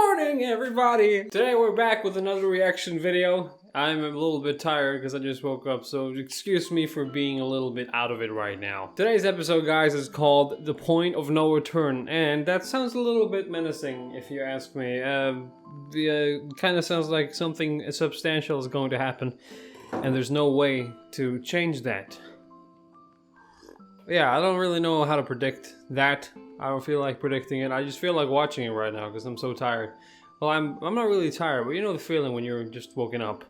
morning, everybody! Today we're back with another reaction video. I'm a little bit tired because I just woke up, so excuse me for being a little bit out of it right now. Today's episode, guys, is called The Point of No Return, and that sounds a little bit menacing, if you ask me. Kind of sounds like something substantial is going to happen, and there's no way to change that. Yeah, I don't really know how to predict that. I don't feel like predicting it. I just feel like watching it right now because I'm so tired. Well, I'm not really tired, but you know the feeling when you're just woken up.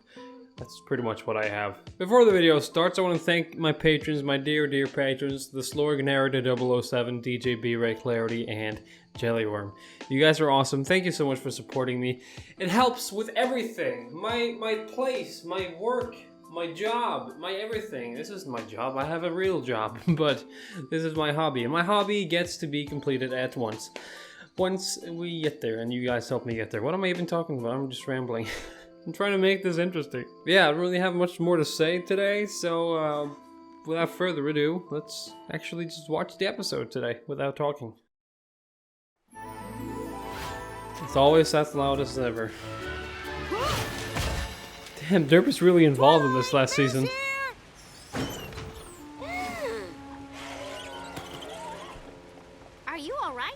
That's pretty much what I have. Before the video starts, I want to thank my patrons, my dear patrons, the Slorg Narrator 007, DJ B-Ray Clarity, and Jellyworm. You guys are awesome. Thank you so much for supporting me. It helps with everything. My place, my work, my job, my everything. This isn't my job. I have a real job, but this is my hobby. And my hobby gets to be completed at once. Once we get there, and you guys help me get there. What am I even talking about? I'm just rambling. I'm trying to make this interesting. Yeah, I don't really have much more to say today, so without further ado, let's actually just watch the episode today without talking. It's always as loud as ever. Damn, Derp is really involved in this last season. Are you alright?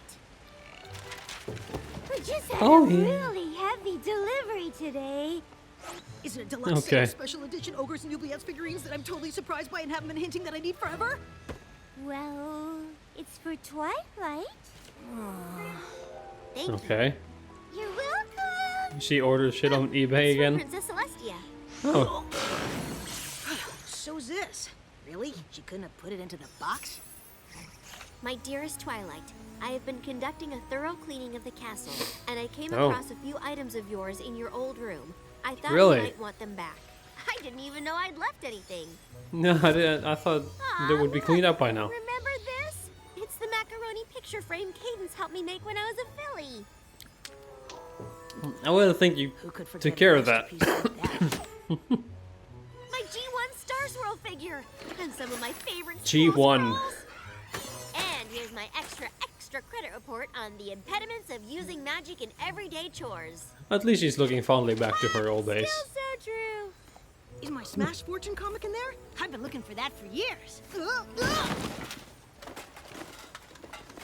We just had Oh, a yeah. really heavy delivery today. Is it a deluxe Okay. special edition Ogres and Oubliettes figurines that I'm totally surprised by and haven't been hinting that I need forever? Well, it's for Twilight. Thank Okay. you. You're welcome. She orders shit on eBay It's for again. Princess Celestia. Oh. So's this. Really? She couldn't have put it into the box? My dearest Twilight, I have been conducting a thorough cleaning of the castle, and I came Oh. across a few items of yours in your old room. I thought Really? you might want them back. I didn't even know I'd left anything. No, I didn't. I thought they would be cleaned up by now. Remember this? It's the macaroni picture frame Cadence helped me make when I was a filly. I wouldn't think you Who could forget took care a of that. masterpiece like that? My G1 Star Swirl figure, and some of my favorite G1. scrolls. And here's my extra credit report on the impediments of using magic in everyday chores. At least she's looking fondly back to her old days. Still so true. Is my Smash Fortune comic in there? I've been looking for that for years.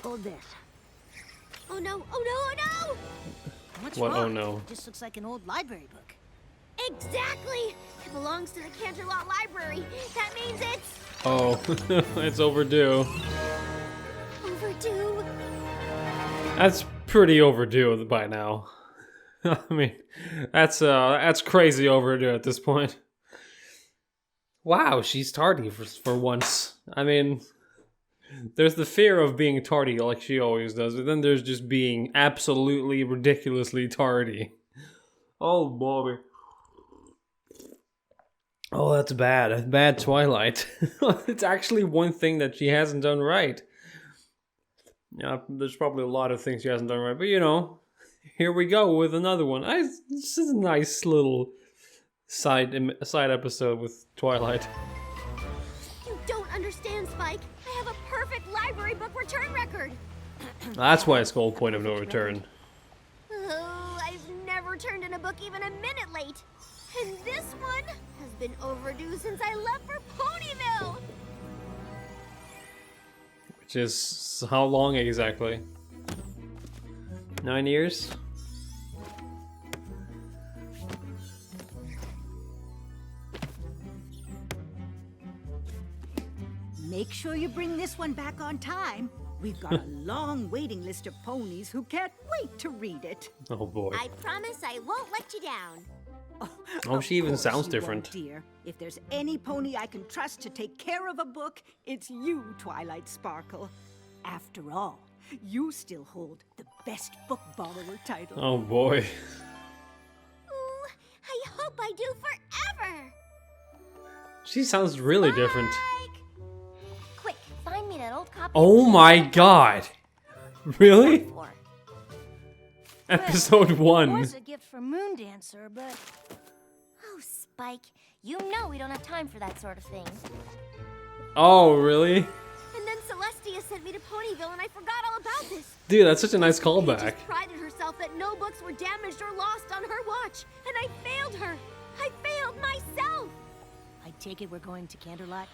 Hold this. Oh no, oh no, oh no! What's What? wrong? Oh no. It just looks like an old library book. Exactly! It belongs to the Canterlot Library. That means it's Oh, it's overdue. overdue. That's pretty overdue by now. I mean, that's crazy overdue at this point. Wow, she's tardy for once. I mean, there's the fear of being tardy like she always does, but then there's just being absolutely ridiculously tardy. Oh boy. Oh, that's bad. That's bad Twilight. It's actually one thing that she hasn't done right. Yeah, there's probably a lot of things she hasn't done right, but you know, here we go with another one. This is a nice little side episode with Twilight. You don't understand, Spike. I have a perfect library book return record. That's why it's called Point of No Return. Oh, I've never turned in a book even a minute late. And this one has been overdue since I left for Ponyville. Which is how long exactly? 9 years? Make sure you bring this one back on time. We've got a long waiting list of ponies who can't wait to read it. Oh boy. I promise I won't let you down. Oh, Of she even course sounds you different. won't, dear. If there's any pony I can trust to take care of a book, it's you, Twilight Sparkle. After all, you still hold the best book borrower title. Oh boy. Ooh, I hope I do forever. She sounds really different. Spike! Quick, find me that old copy. Oh my god. Really? For. Episode 1. Was a gift for Moondancer, but Oh, Spike, you know we don't have time for that sort of thing. Oh, really? And then Celestia sent me to Ponyville and I forgot all about this. Dude, that's such a nice Paige callback. just prided herself that no books were damaged or lost on her watch, and I failed her. I failed myself. I take it we're going to Canterlot?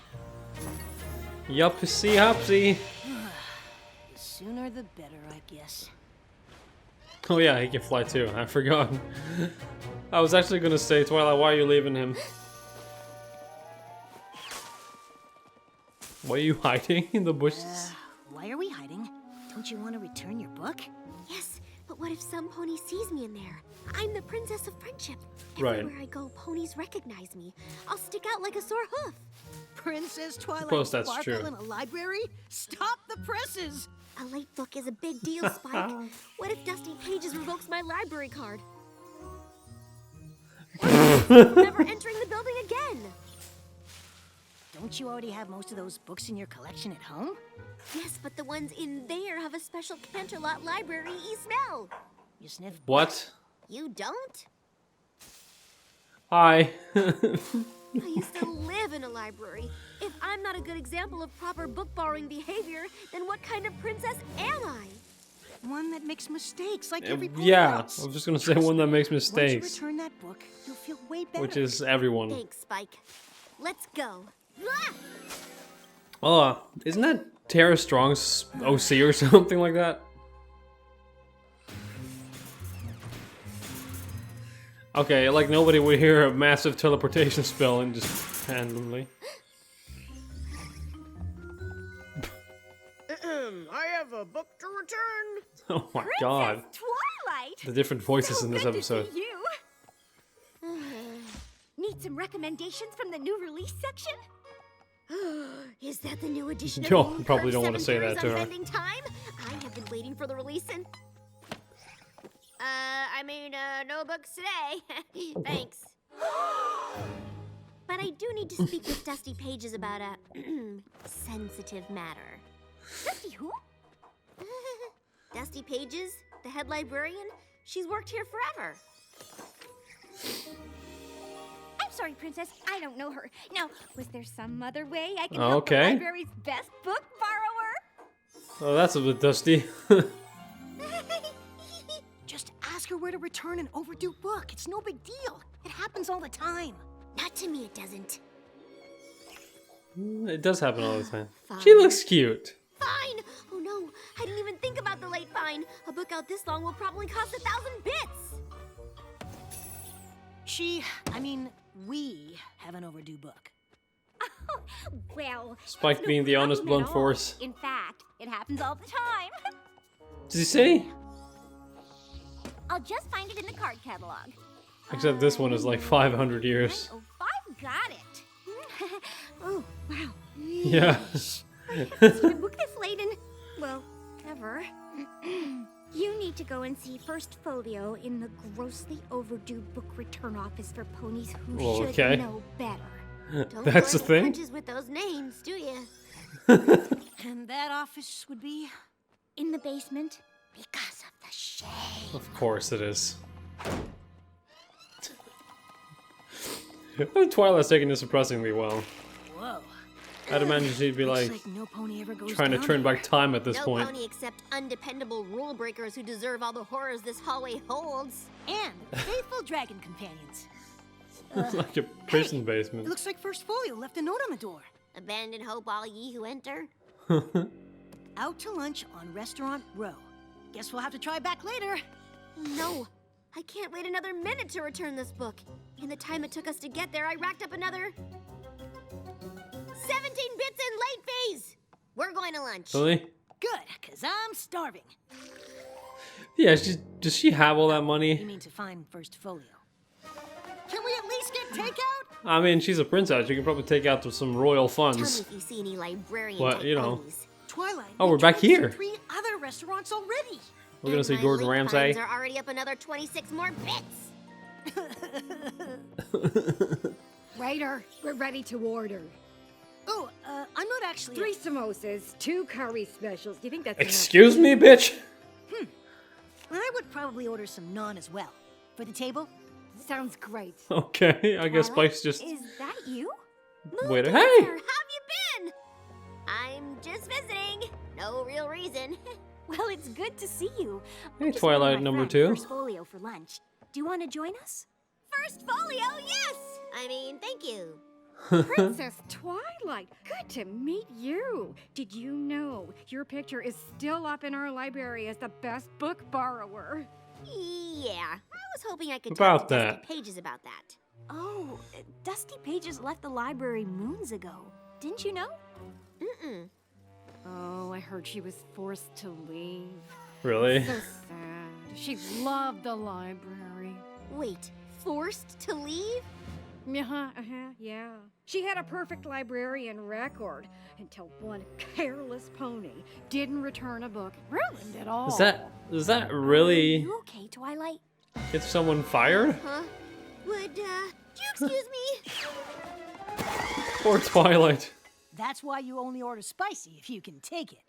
Yupsy hopsy. The sooner the better, I guess. Oh yeah, he can fly too. I forgot. I was actually gonna say, Twilight, why are you leaving him? Why are you hiding in the bushes? Why are we hiding? Don't you want to return your book? Yes, but what if some pony sees me in there? I'm the princess of friendship. Right. Everywhere I go, ponies recognize me. I'll stick out like a sore hoof. Princess Twilight Suppose that's Sparkle true. in a library? Stop the presses! A late book is a big deal, Spike. What if Dusty Pages revokes my library card? Never entering the building again. Don't you already have most of those books in your collection at home? Yes, but the ones in there have a special Canterlot library-y smell. You sniff What? You don't? Hi. I used to live in a library. If I'm not a good example of proper book borrowing behavior, then what kind of princess am I? one that makes mistakes like every pony Yeah, else. I was just gonna say one that makes Once you mistakes, return that book, you'll feel way better. which is everyone. Thanks, Spike. Let's go. Ah! Oh, isn't that Tara Strong's OC or something like that? Okay, like nobody would hear a massive teleportation spell and just randomly. I have a book to return. Oh my god. Twilight! The different voices So in this good to episode. see you. Need some recommendations from the new release section? Is that the new edition of No, Moon you probably Curve don't want to 7 say that Theories to on her. Bending Time? I have been waiting for the release and... no books today. Thanks. But I do need to speak with Dusty Pages about a sensitive matter. Dusty who? Dusty Pages, the head librarian. She's worked here forever. I'm sorry, Princess. I don't know her. Now, was there some other way I can help the Okay. library's best book borrower? Oh, that's a bit dusty. Just ask her where to return an overdue book. It's no big deal. It happens all the time. Not to me, it doesn't. It does happen all the time. Fine. She looks cute. Fine! Oh no, I didn't even think about the late fine. A book out this long will probably cost 1,000 bits. We have an overdue book. Well, Spike that's no being the honest problem blunt at all. force. In fact, it happens all the time. Does he say? I'll just find it in the card catalog. Except this one is like 500 years. 905 got it. Oh, wow. Yeah. See a book this late and, well, ever. You need to go and see First Folio in the grossly overdue book return office for ponies who Well, should okay. know better. Don't That's go the into thing? punches with those names, do you? And that office would be... In the basement, because of the shade. Of course it is. Twilight's taking this surprisingly well. Whoa. I'd imagine she'd be Looks like no pony ever goes trying to down turn here. back time at this No point. pony except undependable rule breakers who deserve all the horrors this hallway holds. And faithful dragon companions. Like a prison It basement. looks like First Folio left a note on the door. Abandon hope all ye who enter. Out to lunch on Restaurant Row. Guess we'll have to try back later. No, I can't wait another minute to return this book. In the time it took us to get there, I racked up another 17 bits in late fees. We're going to lunch. Really? Good, because I'm starving. Yeah, does she have all that You money? mean to find First Folio? Can we at least get takeout? I mean, she's a princess. You can probably take out some royal Tell me funds. if you see any librarian What, type you know. ponies. Twilight. Oh, we we're back tried here. 3 other restaurants already. We're gonna see My Gordon late Ramsay. fines are already up another 26 more bits. Waiter, we're ready to order. Oh, I'm not actually... 3 samosas, 2 curry specials. Do you think that's enough? Excuse me, bitch? I would probably order some naan as well. For the table? Sounds great. Okay, I guess Twilight, Spike's just... Is that you? Wait, Moon hey! Dancer, how have you been? I'm just visiting. No real reason. Well, it's good to see you. Hey, I'm just Twilight meeting my number friend 2. First Folio for lunch. Do you want to join us? First folio, yes! I mean, thank you. Princess Twilight, good to meet you. Did you know your picture is still up in our library as the best book borrower? Yeah, I was hoping I could About talk to that. Dusty Pages about that. Oh, Dusty Pages left the library moons ago. Didn't you know? Mm-mm. Oh, I heard she was forced to leave. Really? So sad. She loved the library. Wait, forced to leave? Yeah. She had a perfect librarian record until one careless pony didn't return a book. Ruined it all. Does that really You okay, Twilight? get someone fired? Huh? Would, do you excuse me? Poor Twilight. That's why you only order spicy if you can take it.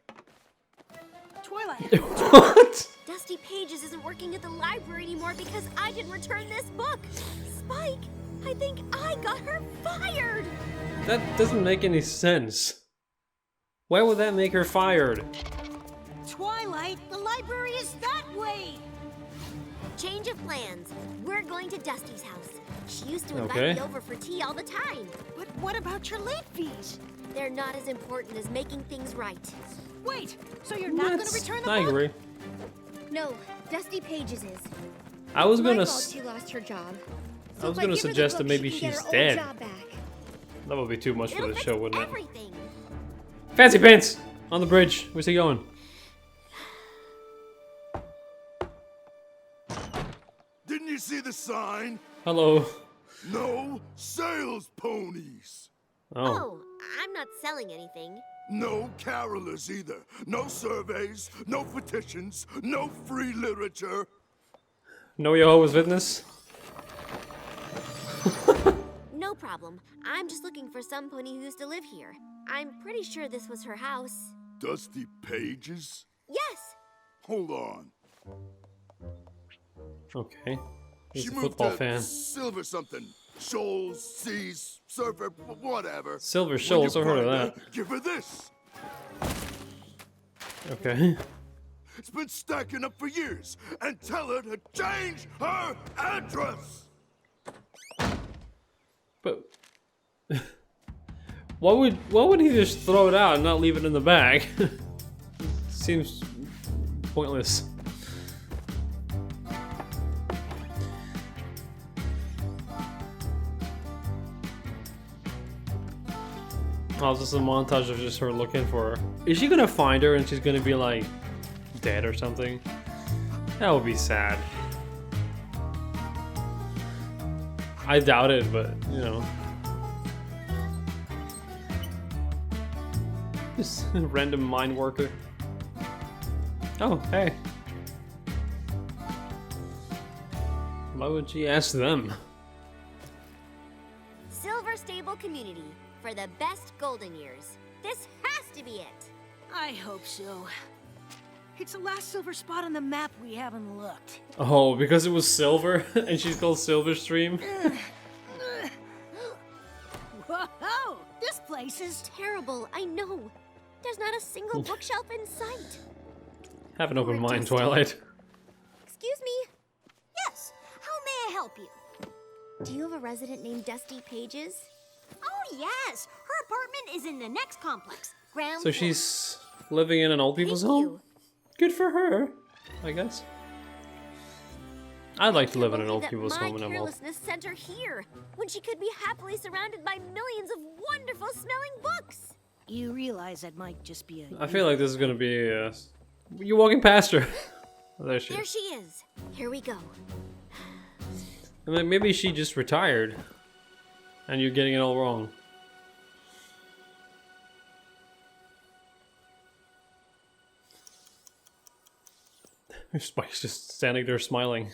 Twilight, What? Dusty Pages isn't working at the library anymore because I didn't return this book. Spike, I think I got her fired. That doesn't make any sense. Why would that make her fired? Twilight, the library is that way. Change of plans. We're going to Dusty's house. She used to invite Okay. me over for tea all the time. But what about your late fees? They're not as important as making things right. Wait, so you're not going to That's- return the I book? agree. No, Dusty Pages is. I was My gonna. fault she lost her job. I was if gonna give her the suggest that book, maybe she can get she's her old dead. job back. That would be too much for It'll the fix show, wouldn't it? everything. Fancy Pants on the bridge. Where's he going? Didn't you see the sign? Hello. No sales ponies. Oh. Oh, I'm not selling anything. No carolers either. No surveys, no petitions, no free literature. No Jehovah's Witness. No problem. I'm just looking for some pony who used to live here. I'm pretty sure this was her house. Dusty Pages? Yes! Hold on. Okay. He's She a moved football to fan. Silver something. Shoals, Seas, Surfer, whatever. Silver When Shoals, you I've heard of find that. her, give her this. Okay. It's been stacking up for years. And tell her to change her address. But why would he just throw it out and not leave it in the bag? Seems pointless. Oh, it's just a montage of just her looking for her. Is she gonna find her and she's gonna be like dead or something? That would be sad. I doubt it, but you know. Just a random mine worker. Oh, hey. Why would she ask them? Silver Stable Community for the best golden years. This has to be it. I hope so. It's the last silver spot on the map we haven't looked. Oh, because it was silver and she's called Silverstream? Whoa! This place is... Terrible, I know. There's not a single bookshelf in sight. Have an open Poor mind, Dusty. Twilight. Excuse me, Yes! How may I help you? do you have a resident named Dusty Pages? Oh, yes! Her apartment is in the next complex. Ground So floor. she's living in an old people's Thank home? you. Good for her, I guess. I'd like to live in an old That people's my home when I'm old. carelessness sent her here, when she could be happily surrounded by millions of wonderful smelling books. You realize that might just be a... I feel like this is gonna be you walking past her. Oh, there she There is. she is. Here we go. And then maybe she just retired. And you're getting it all wrong. Spike's just standing there smiling.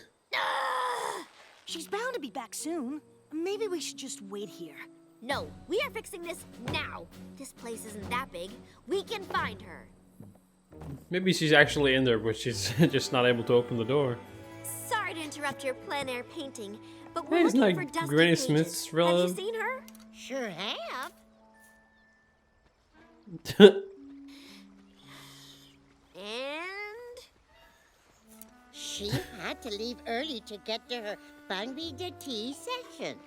She's bound to be back soon. Maybe we should just wait here. No, we are fixing this now. This place isn't that big. We can find her. Maybe she's actually in there, but she's just not able to open the door. Sorry to interrupt your plein air painting, but Hey, we're isn't looking that for Dusty Granny Pages. Smith's Have you relative? seen her? Sure have. She had to leave early to get to her Bungby de Tea session.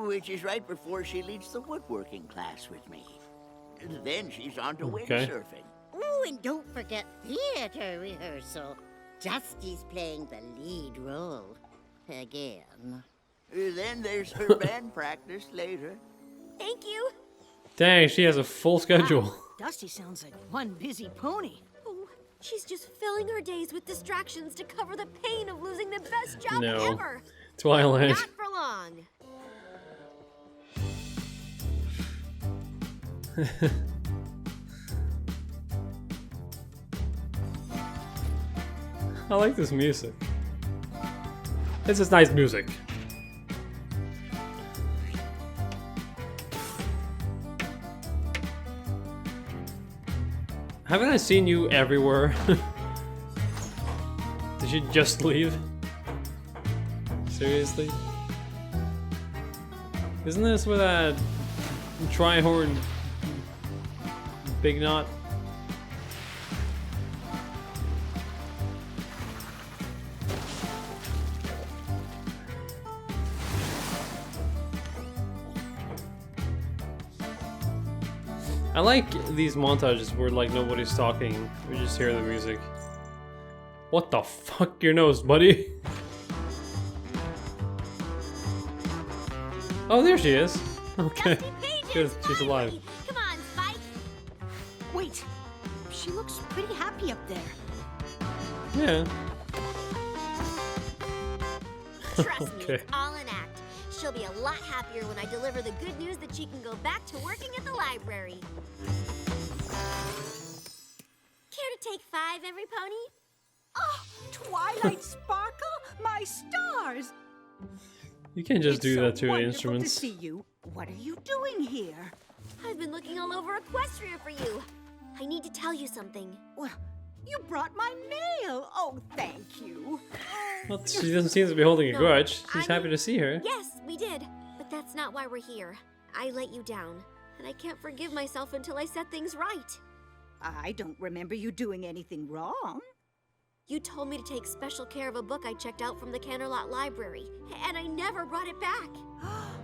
Which is right before she leads the woodworking class with me. Then she's on to Okay. windsurfing. Oh, and don't forget theater rehearsal. Dusty's playing the lead role. Again. Then there's her band practice later. Thank you. Dang, she has a full schedule. Dusty sounds like one busy pony. Oh, she's just filling her days with distractions to cover the pain of losing the best job No. ever. Twilight. Not for long. I like this music. This is nice music. Haven't I seen you everywhere? Did you just leave? Seriously? Isn't this where that Trihorn Big Knot? I like these montages where like nobody's talking, we just hear the music. What the fuck, your nose, buddy? Oh, there she is. Okay, good, she's alive. Come on, Spike. Wait, she looks pretty happy up there. Yeah. Trust me, Okay. it's all an act. She'll be a lot happier when I deliver the good news that she can go back to working at the library. Care to take 5, every pony? Oh, Twilight Sparkle, my stars! You can't just do that to the wonderful instruments. to see you. What are you doing here? I've been looking all over Equestria for you. I need to tell you something. Well, you brought my mail. Oh, thank you. Well, she doesn't seem to be holding a No, grudge. She's I happy to see her. Yes, we did. But that's not why we're here. I let you down. And I can't forgive myself until I set things right. I don't remember you doing anything wrong. You told me to take special care of a book I checked out from the Canterlot Library, and I never brought it back.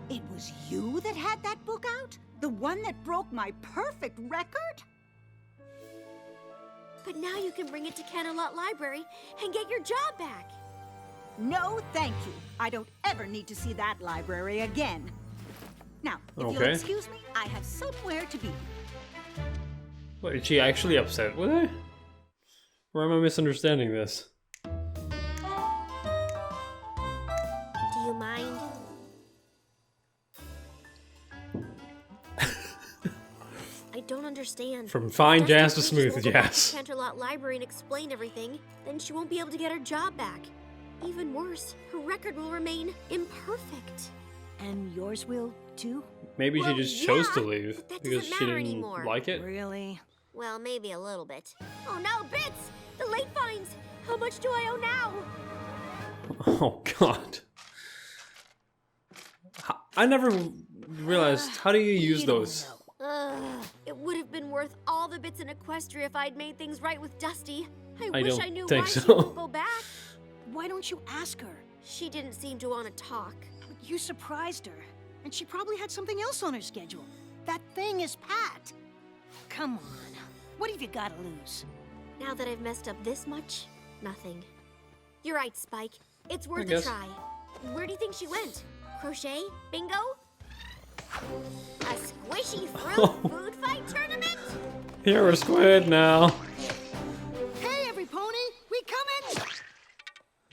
It was you that had that book out? The one that broke my perfect record? But now you can bring it to Canterlot Library and get your job back. No, thank you. I don't ever need to see that library again. Now, if you'll Okay. excuse me, I have somewhere to be. Wait, is she actually upset with her? Or am I misunderstanding this? Do you mind? I don't understand. From fine Dusty jazz to Pages smooth won't go back to jazz. Canterlot Library and explain everything, then she won't be able to get her job back. Even worse, her record will remain imperfect. And yours will, too? Maybe Well, she just chose to yeah, leave but that because doesn't she matter didn't anymore. like it. Really? Well, maybe a little bit. Oh no, Bits! The late fines! How much do I owe now? Oh god. I never realized, how do you use those? It would have been worth all the bits in Equestria if I'd made things right with Dusty. I I wish don't I knew think why so. she won't go back. Why don't you ask her? She didn't seem to want to talk. You surprised her, and she probably had something else on her schedule. That thing is Pat. Come on, what have you got to lose? Now that I've messed up this much, nothing. You're right, Spike. It's worth a guess. try. Where do you think she went? Crochet? Bingo? A squishy fruit food fight tournament? You're a squid now. Hey, every pony, we come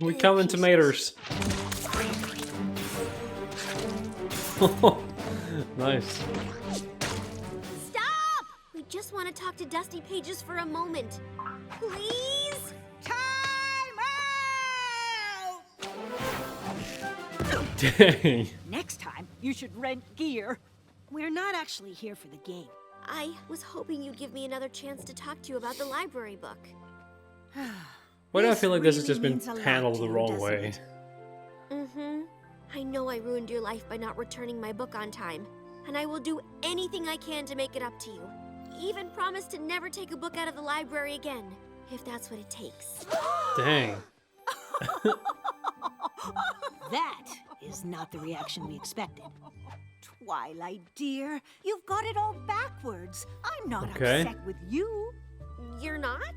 in. We come in tomatoes. Nice. Stop! We just want to talk to Dusty Pages for a moment. Please? Time out! Dang. Next time, you should rent gear. We're not actually here for the game. I was hoping you'd give me another chance to talk to you about the library book. Why do I feel like this has really just been means a lot handled to the you, wrong doesn't way? it? Mm-hmm. I know I ruined your life by not returning my book on time, and I will do anything I can to make it up to you. Even promise to never take a book out of the library again, if that's what it takes. Dang. That is not the reaction we expected. Twilight, dear, you've got it all backwards. I'm not Okay. upset with you. You're not?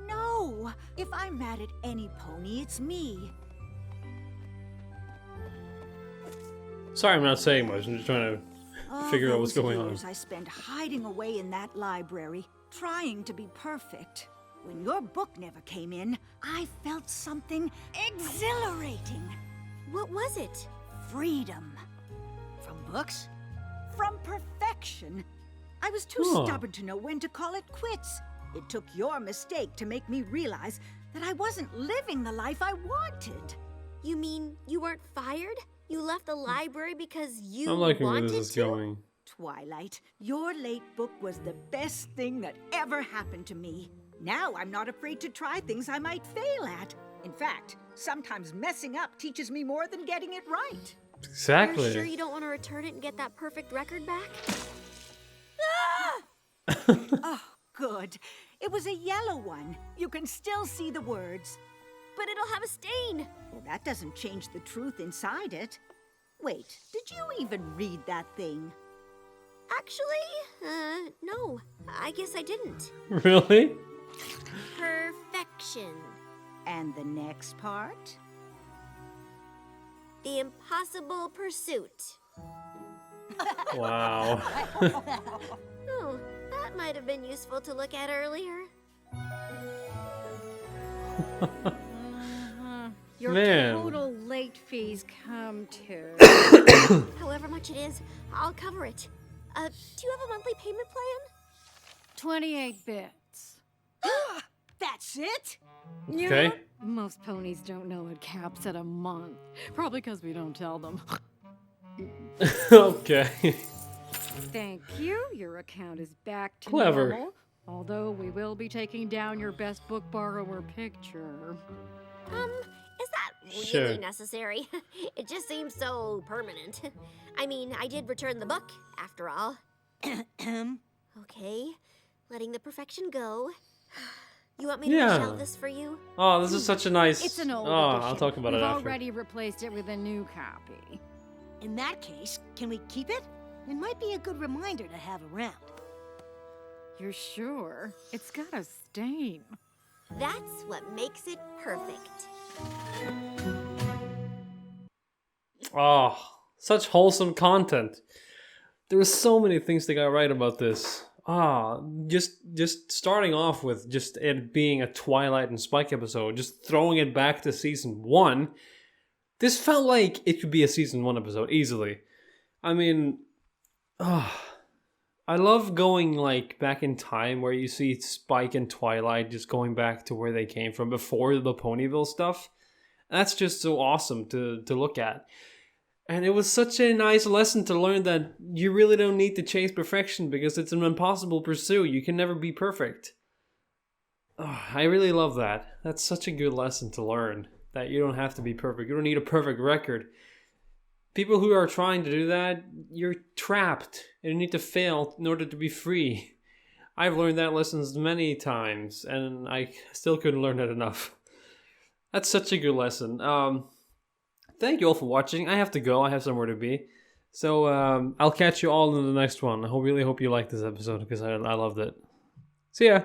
No, if I'm mad at any pony, it's me. Sorry, I'm not saying much. I'm just trying to figure out what's Those going on. years I spent hiding away in that library, trying to be perfect. When your book never came in, I felt something exhilarating. What was it? Freedom. From books? From perfection. I was too Huh. stubborn to know when to call it quits. It took your mistake to make me realize that I wasn't living the life I wanted. You mean you weren't fired? You left the library because you I'm liking where wanted this is to? going. Twilight, your late book was the best thing that ever happened to me. Now I'm not afraid to try things I might fail at. In fact, sometimes messing up teaches me more than getting it right. Exactly. You're sure you don't want to return it and get that perfect record back? Oh, good. It was a yellow one. You can still see the words. But it'll have a stain. Well, that doesn't change the truth inside it. Wait, did you even read that thing? Actually, no. I guess I didn't. Really? Perfection. And the next part? The impossible pursuit. Wow. Oh, that might have been useful to look at earlier. Your Man. total late fees come to... However much it is, I'll cover it. Do you have a monthly payment plan? 28 bits. That's it? Okay. Yeah, most ponies don't know it caps at a month. Probably because we don't tell them. Okay. Thank you. Your account is back to Clever. normal. Although we will be taking down your best book borrower picture. Is that really Sure. necessary? It just seems so permanent. I mean, I did return the book, after all. Okay, letting the perfection go. You want me to Yeah. reshelve this for you? Oh, this is such a nice. It's an old Oh, edition. I'll talk about We've it after. already replaced it with a new copy. In that case, can we keep it? It might be a good reminder to have around. You're sure? It's got a stain. That's what makes it perfect. Oh, such wholesome content. There were so many things they got right about this. Just starting off with just it being a Twilight and Spike episode, just throwing it back to season 1. This felt like it could be a season 1 episode easily. I mean, I love going like back in time where you see Spike and Twilight just going back to where they came from before the Ponyville stuff. That's just so awesome to look at. And it was such a nice lesson to learn that you really don't need to chase perfection because it's an impossible pursuit. You can never be perfect. I really love that. That's such a good lesson to learn, that you don't have to be perfect. You don't need a perfect record. People who are trying to do that, you're trapped and you need to fail in order to be free. I've learned that lessons many times and I still couldn't learn it enough. That's such a good lesson. Thank you all for watching. I have to go. I have somewhere to be. So I'll catch you all in the next one. I really hope you liked this episode because I loved it. See ya.